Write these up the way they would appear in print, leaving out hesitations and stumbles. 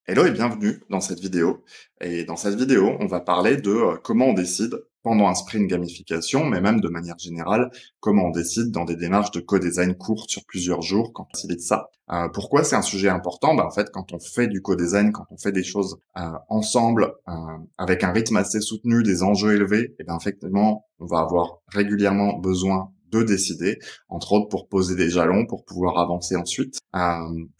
Hello et bienvenue dans cette vidéo. Et dans cette vidéo, on va parler de comment on décide pendant un sprint gamification, mais même de manière générale, comment on décide dans des démarches de co-design courtes sur plusieurs jours quand on facilite ça. Pourquoi c'est un sujet important? En fait, quand on fait du co-design, quand on fait des choses ensemble, avec un rythme assez soutenu, des enjeux élevés, et bien effectivement, on va avoir régulièrement besoin de décider, entre autres pour poser des jalons, pour pouvoir avancer ensuite.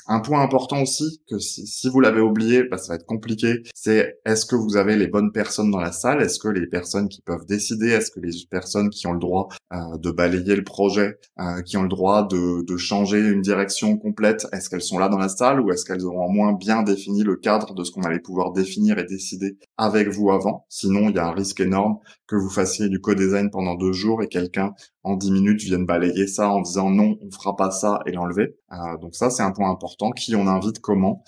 Un point important aussi, que si vous l'avez oublié, ça va être compliqué, c'est est-ce que vous avez les bonnes personnes dans la salle? Est-ce que les personnes qui peuvent décider, est-ce que les personnes qui ont le droit de balayer le projet, qui ont le droit de changer une direction complète, est-ce qu'elles sont là dans la salle ou est-ce qu'elles auront au moins bien défini le cadre de ce qu'on allait pouvoir définir et décider avec vous avant? Sinon, il y a un risque énorme que vous fassiez du co-design pendant 2 jours et quelqu'un en 10 minutes vienne balayer ça en disant non, on fera pas ça et l'enlever. Donc ça, c'est un point important. Qui on invite, comment?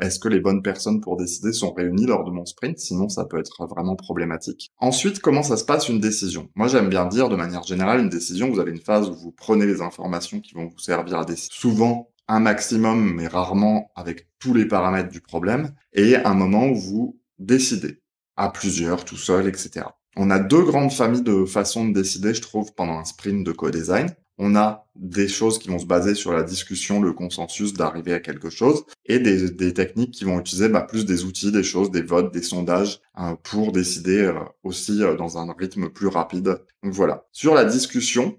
Est-ce que les bonnes personnes pour décider sont réunies lors de mon sprint? Sinon, ça peut être vraiment problématique. Ensuite, comment ça se passe une décision? Moi, j'aime bien dire, de manière générale, une décision, vous avez une phase où vous prenez les informations qui vont vous servir à décider. Souvent, un maximum, mais rarement avec tous les paramètres du problème. Et un moment où vous décidez. À plusieurs, tout seul, etc. On a 2 grandes familles de façons de décider, je trouve, pendant un sprint de co-design. On a des choses qui vont se baser sur la discussion, le consensus d'arriver à quelque chose, et des techniques qui vont utiliser plus des outils, des choses, des votes, des sondages, pour décider aussi dans un rythme plus rapide. Donc voilà. Sur la discussion,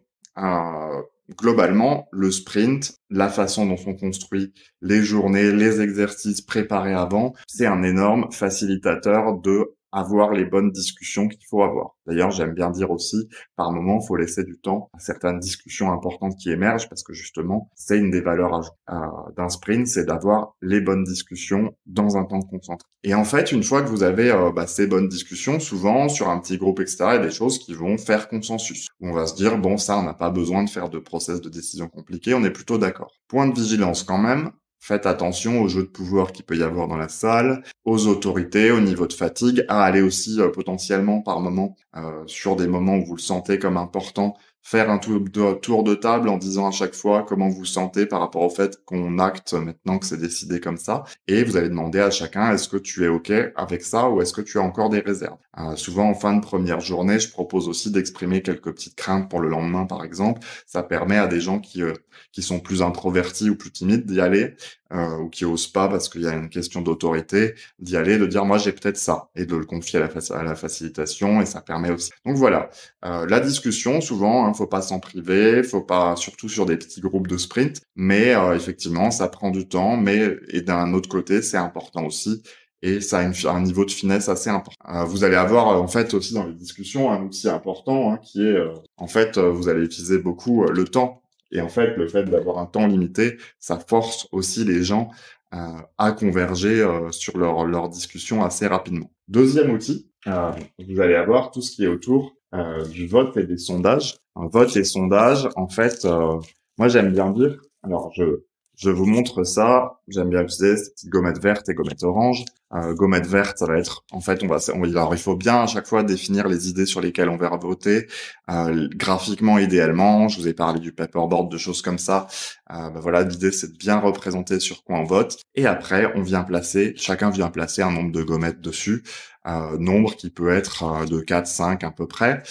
globalement, le sprint, la façon dont sont construits les journées, les exercices préparés avant, c'est un énorme facilitateur de avoir les bonnes discussions qu'il faut avoir. D'ailleurs, j'aime bien dire aussi, par moment, il faut laisser du temps à certaines discussions importantes qui émergent parce que justement, c'est une des valeurs d'un sprint, c'est d'avoir les bonnes discussions dans un temps concentré. Et en fait, une fois que vous avez ces bonnes discussions, souvent sur un petit groupe, etc., il y a des choses qui vont faire consensus. On va se dire, bon, ça, on n'a pas besoin de faire de process de décision compliqué, on est plutôt d'accord. Point de vigilance quand même, faites attention au jeu de pouvoir qu'il peut y avoir dans la salle, aux autorités, au niveau de fatigue, à aller aussi potentiellement par moment, sur des moments où vous le sentez comme important, faire un tour de table en disant à chaque fois comment vous sentez par rapport au fait qu'on acte maintenant que c'est décidé comme ça. Et vous allez demander à chacun, est-ce que tu es OK avec ça ou est-ce que tu as encore des réserves? Souvent, en fin de première journée, je propose aussi d'exprimer quelques petites craintes pour le lendemain, par exemple. Ça permet à des gens qui sont plus introvertis ou plus timides d'y aller, ou qui osent pas parce qu'il y a une question d'autorité, d'y aller, de dire moi j'ai peut-être ça, et de le confier à la facilitation, et ça permet aussi. Donc voilà, la discussion souvent, faut pas s'en priver, faut pas, surtout sur des petits groupes de sprint, mais effectivement ça prend du temps, mais et d'un autre côté c'est important aussi. Et ça a un niveau de finesse assez important. Vous allez avoir en fait aussi dans les discussions un outil important qui est vous allez utiliser beaucoup le temps. Et en fait, le fait d'avoir un temps limité, ça force aussi les gens à converger sur leur discussion assez rapidement. Deuxième outil, vous allez avoir tout ce qui est autour du vote et des sondages. Un vote et sondage, en fait, moi j'aime bien dire, alors je vous montre ça, j'aime bien utiliser ces petites gommettes vertes et gommettes oranges. Gommette verte, ça va être, en fait, alors il faut bien à chaque fois définir les idées sur lesquelles on va voter, graphiquement idéalement. Je vous ai parlé du paperboard, de choses comme ça. Voilà, l'idée c'est de bien représenter sur quoi on vote. Et après, chacun vient placer un nombre de gommettes dessus, nombre qui peut être de 4, 5 à peu près.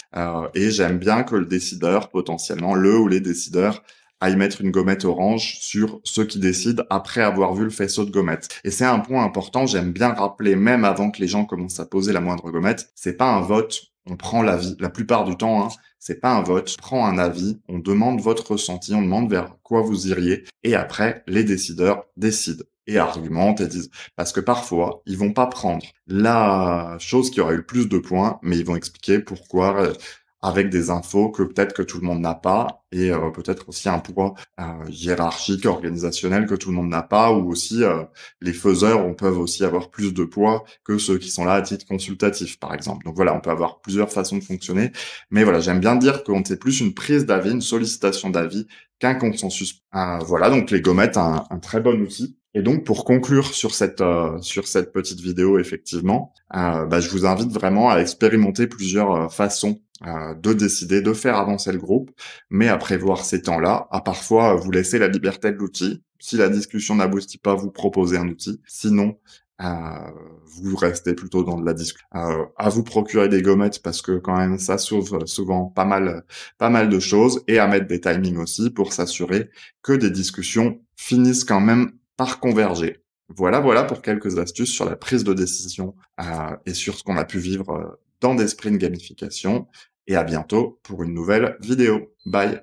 Et j'aime bien que le décideur, potentiellement, le ou les décideurs, à y mettre une gommette orange sur ceux qui décident après avoir vu le faisceau de gommettes. Et c'est un point important, j'aime bien rappeler, même avant que les gens commencent à poser la moindre gommette, c'est pas un vote, on prend l'avis. La plupart du temps, c'est pas un vote, on prend un avis, on demande votre ressenti, on demande vers quoi vous iriez, et après, les décideurs décident et argumentent et disent, parce que parfois, ils vont pas prendre la chose qui aurait eu le plus de points, mais ils vont expliquer pourquoi, avec des infos que peut-être que tout le monde n'a pas, et peut-être aussi un poids hiérarchique, organisationnel que tout le monde n'a pas, ou aussi les faiseurs peuvent aussi avoir plus de poids que ceux qui sont là à titre consultatif, par exemple. Donc voilà, on peut avoir plusieurs façons de fonctionner, mais voilà, j'aime bien dire qu'on c'est plus une prise d'avis, une sollicitation d'avis qu'un consensus. Voilà, donc les gommettes, un très bon outil. Et donc, pour conclure sur cette petite vidéo, effectivement, je vous invite vraiment à expérimenter plusieurs façons de décider, de faire avancer le groupe, mais à prévoir ces temps-là, à parfois vous laisser la liberté de l'outil. Si la discussion n'aboutit pas, vous proposez un outil. Sinon, vous restez plutôt dans de la discussion, à vous procurer des gommettes parce que quand même ça sauve souvent pas mal de choses, et à mettre des timings aussi pour s'assurer que des discussions finissent quand même par converger. Voilà pour quelques astuces sur la prise de décision et sur ce qu'on a pu vivre dans des sprints gamification, et à bientôt pour une nouvelle vidéo. Bye!